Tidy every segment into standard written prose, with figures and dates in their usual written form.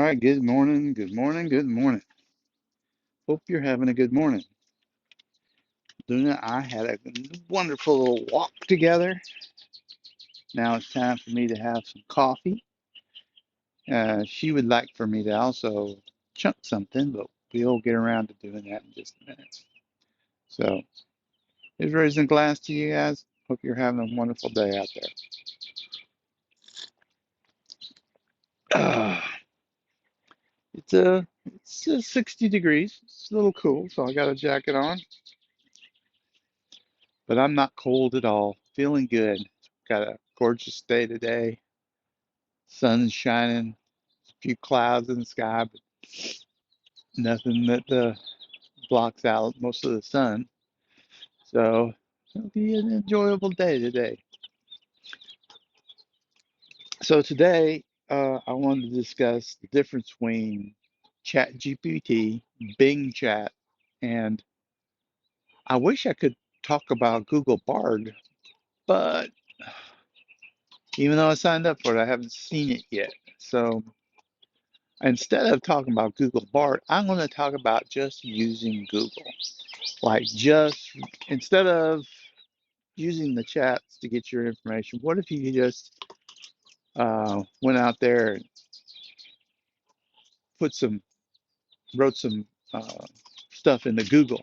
right, good morning, good morning, good morning. Hope you're having a good morning. Luna, I had a wonderful little walk together. Now it's time for me to have some coffee. She would like for me to also chunk something, but we'll get around to doing that in just a minute. So, here's raising a glass to you guys. Hope you're having a wonderful day out there. Uh, it's 60 degrees. It's a little cool, so I got a jacket on, but I'm not cold at all. Feeling good. Got a gorgeous day today. Sun's shining, a few clouds in the sky, but nothing that blocks out most of the sun. So it'll be an enjoyable day today. So today, I wanted to discuss the difference between ChatGPT, Bing Chat, and I wish I could talk about Google Bard, but even though I signed up for it, I haven't seen it yet. So instead of talking about Google Bard, I'm going to talk about just using Google. Like just instead of using the chats to get your information, what if you just went out there and put some, wrote some uh, stuff into Google?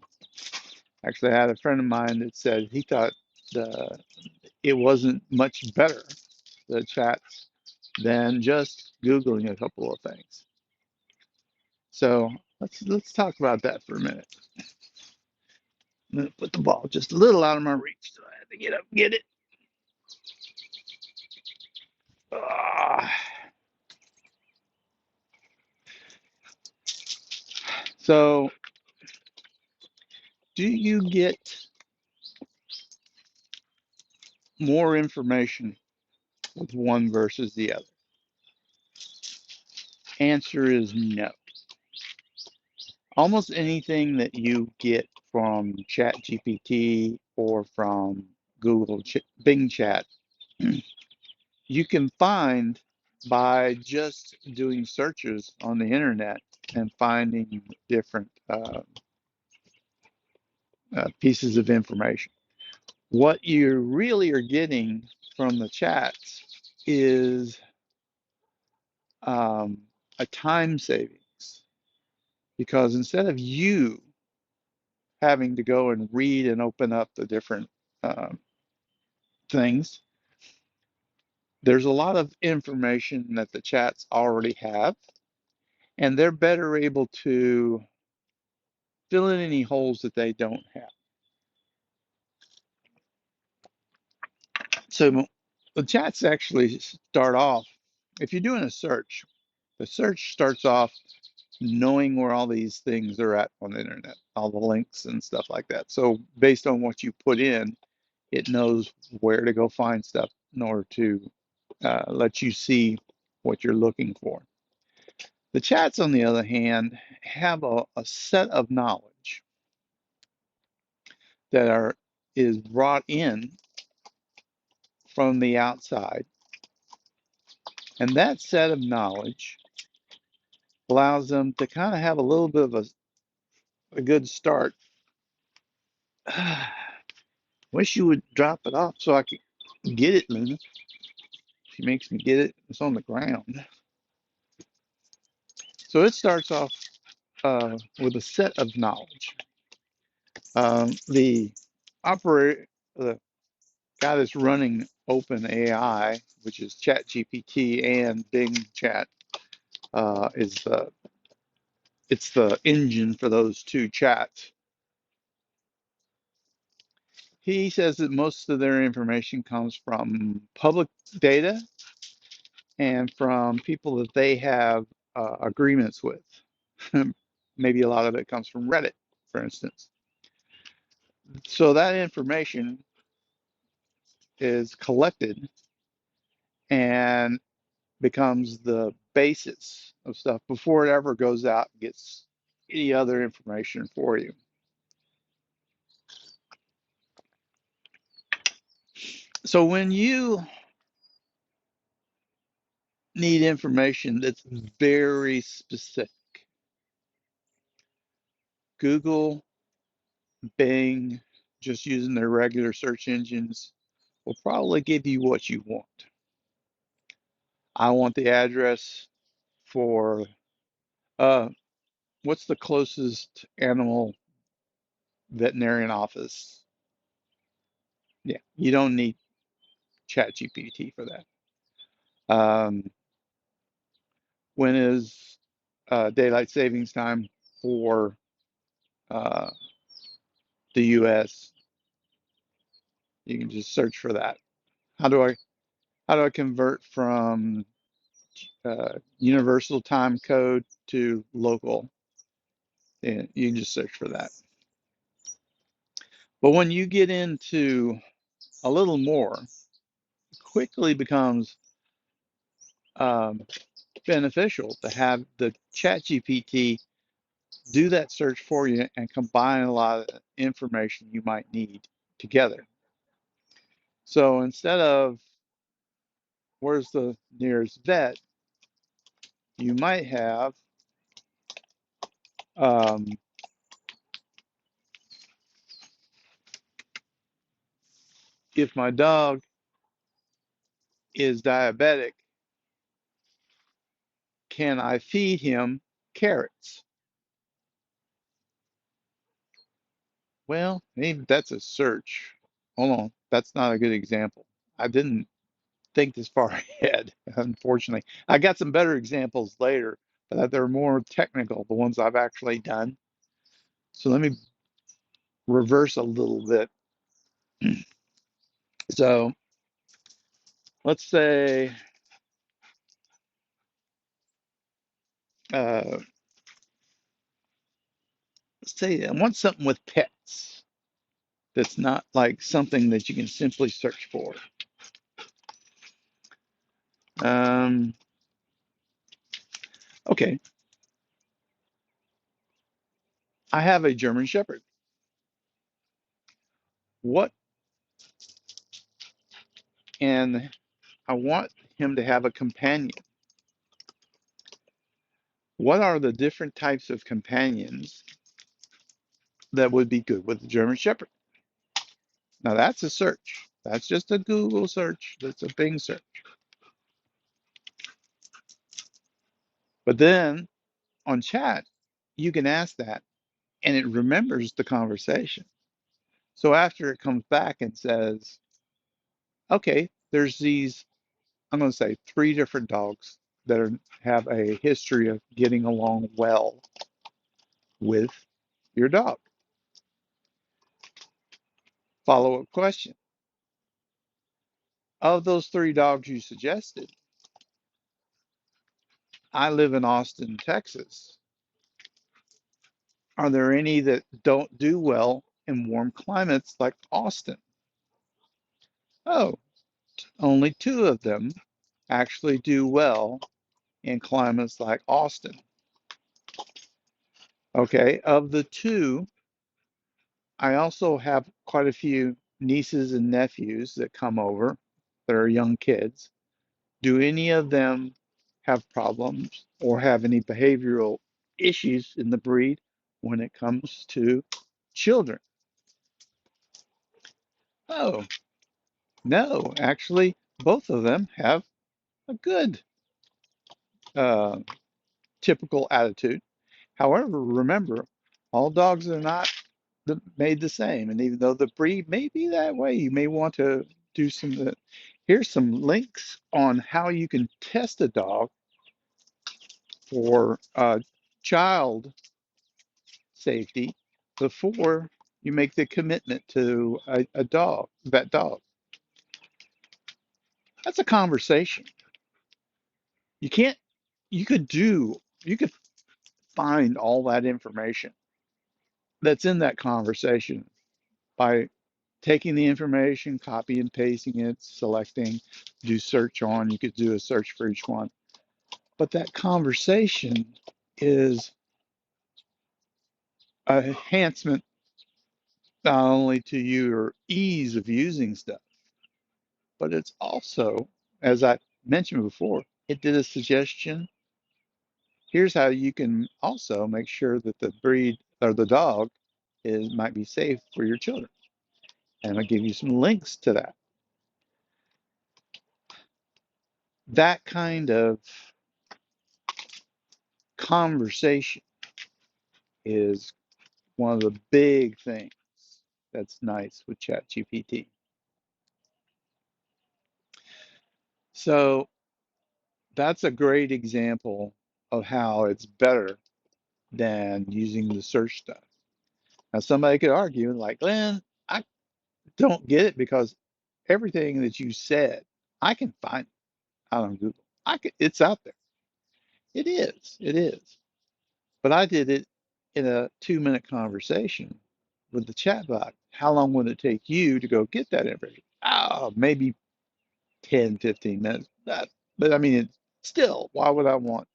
Actually, I had a friend of mine that said he thought the it wasn't much better, the chats, than just Googling a couple of things. So let's talk about that for a minute. I'm gonna put the ball just a little out of my reach, so I had to get up and get it. Ah. So, do you get more information with one versus the other? Answer is no. Almost anything that you get from ChatGPT or from Bing Chat, you can find by just doing searches on the internet and finding different pieces of information. What you really are getting from the chats is um, a time savings because instead of you having to go and read and open up the different um, things, there's a lot of information that the chats already have, and they're better able to fill in any holes that they don't have. So the chats actually start off, if you're doing a search, the search starts off knowing where all these things are at on the internet, all the links and stuff like that. So based on what you put in, it knows where to go find stuff in order to let you see what you're looking for. The chats, on the other hand, have a set of knowledge that is brought in from the outside, and that set of knowledge allows them to kind of have a little bit of a good start. Wish you would drop it off so I could get it, Luna. She makes me get it. It's on the ground. So it starts off with a set of knowledge. The operator, the guy that's running OpenAI, which is ChatGPT and Bing Chat, is it's the engine for those two chats. He says that most of their information comes from public data and from people that they have agreements with. Maybe a lot of it comes from Reddit, for instance. So that information is collected and becomes the basis of stuff before it ever goes out and gets any other information for you. So when you need information that's very specific, Google, Bing, just using their regular search engines will probably give you what you want. I want the address for uh, what's the closest animal veterinarian office? Yeah, you don't need ChatGPT for that. Um, when is daylight savings time for uh, the US? You can just search for that. How do I convert from universal time code to local? And you can just search for that. But when you get into a little more, it quickly becomes um, beneficial to have the chat GPT do that search for you and combine a lot of information you might need together. So instead of where's the nearest vet, you might have um, if my dog is diabetic, can I feed him carrots? Well, maybe that's a search. Hold on, that's not a good example. I didn't think this far ahead, unfortunately. I got some better examples later, but they're more technical, the ones I've actually done. So let me reverse a little bit. So let's say, uh, I want something with pets that's not like something that you can simply search for. Um, okay, I have a German Shepherd. What, and I want him to have a companion. What are the different types of companions that would be good with the German Shepherd? Now that's a search. That's just a Google search. That's a Bing search. But then on chat, you can ask that and it remembers the conversation. So after it comes back and says, okay, there's these, I'm going to say three different dogs that have a history of getting along well with your dog. Follow-up question. Of those three dogs you suggested, I live in Austin, Texas. Are there any that don't do well in warm climates like Austin? Oh, only two of them actually do well in climates like Austin. Okay, of the two, I also have quite a few nieces and nephews that come over that are young kids. Do any of them have problems or have any behavioral issues in the breed when it comes to children? Oh, no, actually, both of them have a good uh, typical attitude. However, remember, all dogs are not made the same. And even though the breed may be that way, you may want to do some. Here's some links on how you can test a dog for child safety before you make the commitment to a dog, that dog. That's a conversation. You can't, you could find all that information that's in that conversation by taking the information, copy and pasting it, selecting, do search on, you could do a search for each one. But that conversation is a enhancement not only to your ease of using stuff, but it's also, as I mentioned before, it did a suggestion. Here's how you can also make sure that the breed or the dog is might be safe for your children. And I'll give you some links to that. That kind of conversation is one of the big things that's nice with ChatGPT. So that's a great example of how it's better than using the search stuff. Now, somebody could argue, like, Glenn, I don't get it because everything that you said, I can find out on Google. It's out there. It is. It is. But I did it in a 2-minute conversation with the chatbot. How long would it take you to go get that information? Oh, maybe 10, 15 minutes. But I mean, still, why would I want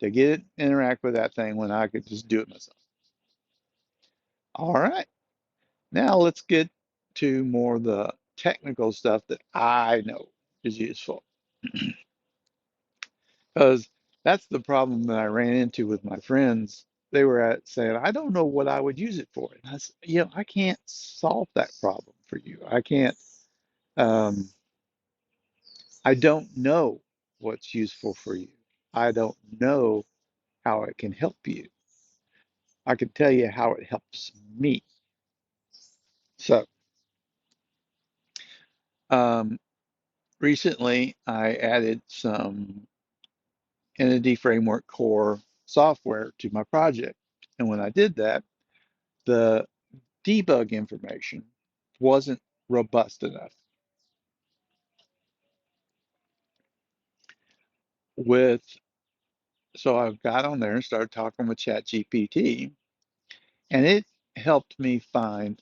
to get it, interact with that thing when I could just do it myself? All right. Now let's get to more of the technical stuff that I know is useful. Because that's the problem that I ran into with my friends. They were saying, I don't know what I would use it for. And I said, I can't solve that problem for you. Um, I don't know what's useful for you. I don't know how it can help you. I can tell you how it helps me. So, um, recently I added some Entity Framework Core software to my project. And when I did that, the debug information wasn't robust enough. With So I got on there and started talking with ChatGPT, and it helped me find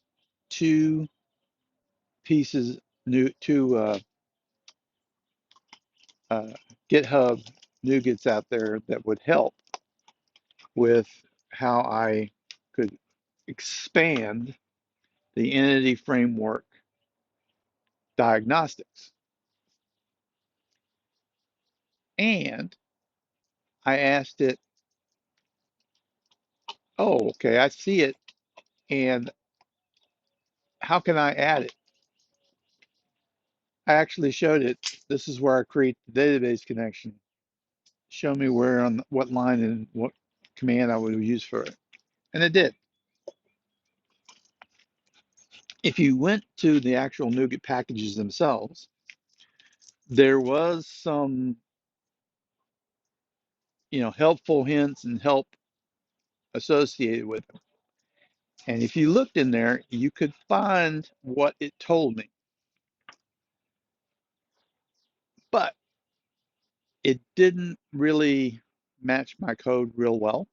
two pieces, two uh, GitHub NuGets out there that would help with how I could expand the entity framework diagnostics. And I asked it, oh, okay, I see it. And how can I add it? I actually showed it. This is where I create the database connection. Show me where on what line and what command I would use for it. And it did. If you went to the actual NuGet packages themselves, there was some, helpful hints and help associated with them. And if you looked in there, you could find what it told me. But it didn't really match my code real well.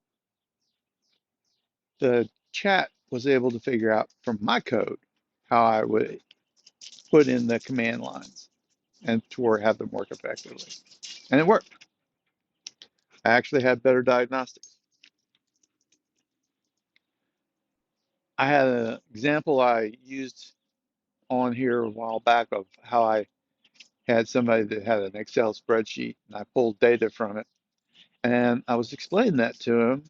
The chat was able to figure out from my code how I would put in the command lines and to have them work effectively. And it worked. I actually had better diagnostics. I had an example I used on here a while back of how I had somebody that had an Excel spreadsheet and I pulled data from it. And I was explaining that to him.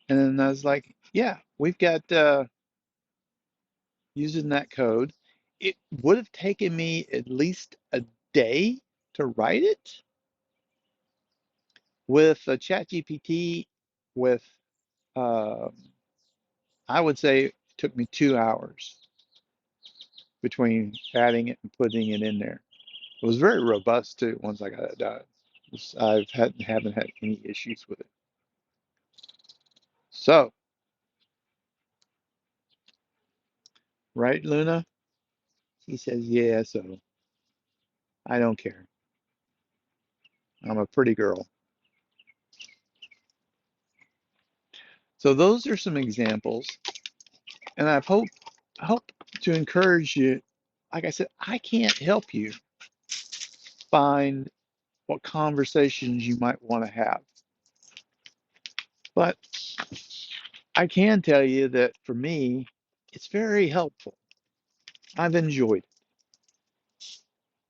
And then I was like, yeah, we've got using that code. It would have taken me at least a day to write it. With a ChatGPT, with um, I would say it took me 2 hours between adding it and putting it in there. It was very robust too once I got it done. Haven't had any issues with it. So, right, Luna? He says, yeah, so I don't care. I'm a pretty girl. So those are some examples, and I hope to encourage you. Like I said, I can't help you find what conversations you might want to have. But I can tell you that for me, it's very helpful. I've enjoyed it.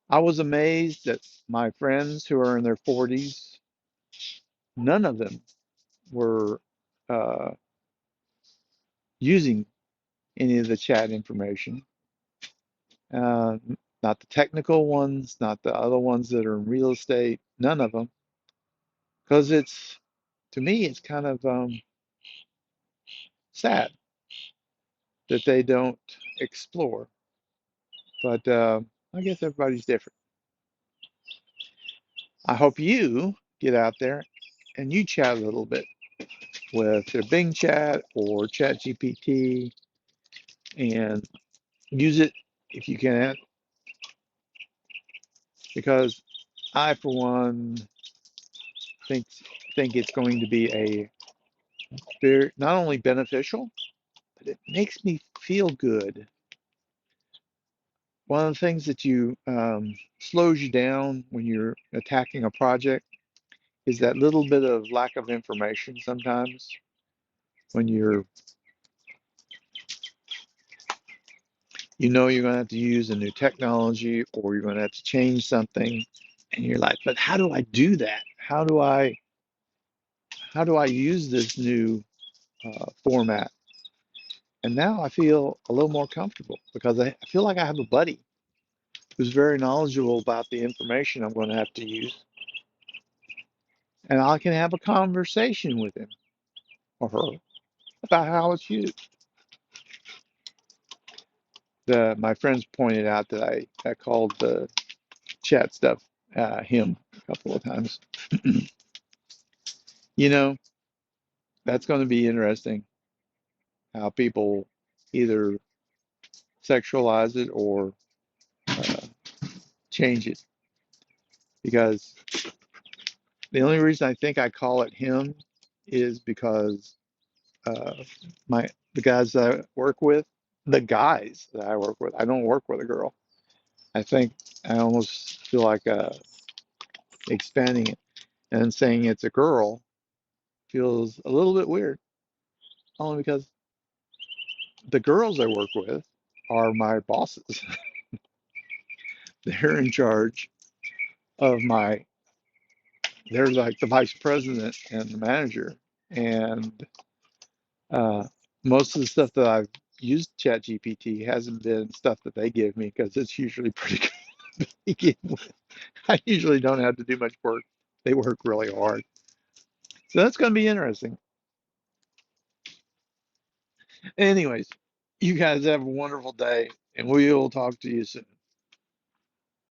I was amazed that my friends who are in their 40s, none of them were uh, using any of the chat information. Uh, Not the technical ones, not the other ones that are in real estate, none of them. Because to me, it's kind of sad that they don't explore. But I guess everybody's different. I hope you get out there and you chat a little bit with their Bing Chat or ChatGPT and use it if you can, because I, for one, think think it's going to be a very not only beneficial, but it makes me feel good. One of the things that you slows you down when you're attacking a project is that little bit of lack of information sometimes when you're going to have to use a new technology or you're going to have to change something and you're like, but how do I do that? How do I use this new format? And now I feel a little more comfortable because I feel like I have a buddy who's very knowledgeable about the information I'm going to have to use, and I can have a conversation with him or her about how it's used. My friends pointed out that I called the chat stuff him a couple of times. You know, that's going to be interesting how people either sexualize it or uh, change it. Because the only reason I think I call it him is because uh, the guys that I work with, I don't work with a girl. I think I almost feel like expanding it and saying it's a girl feels a little bit weird, only because the girls I work with are my bosses. They're in charge of they're like the vice president and the manager. And uh, most of the stuff that I've used ChatGPT hasn't been stuff that they give me because it's usually pretty good to begin with. I usually don't have to do much work. They work really hard. So that's going to be interesting. Anyways, you guys have a wonderful day, and we will talk to you soon.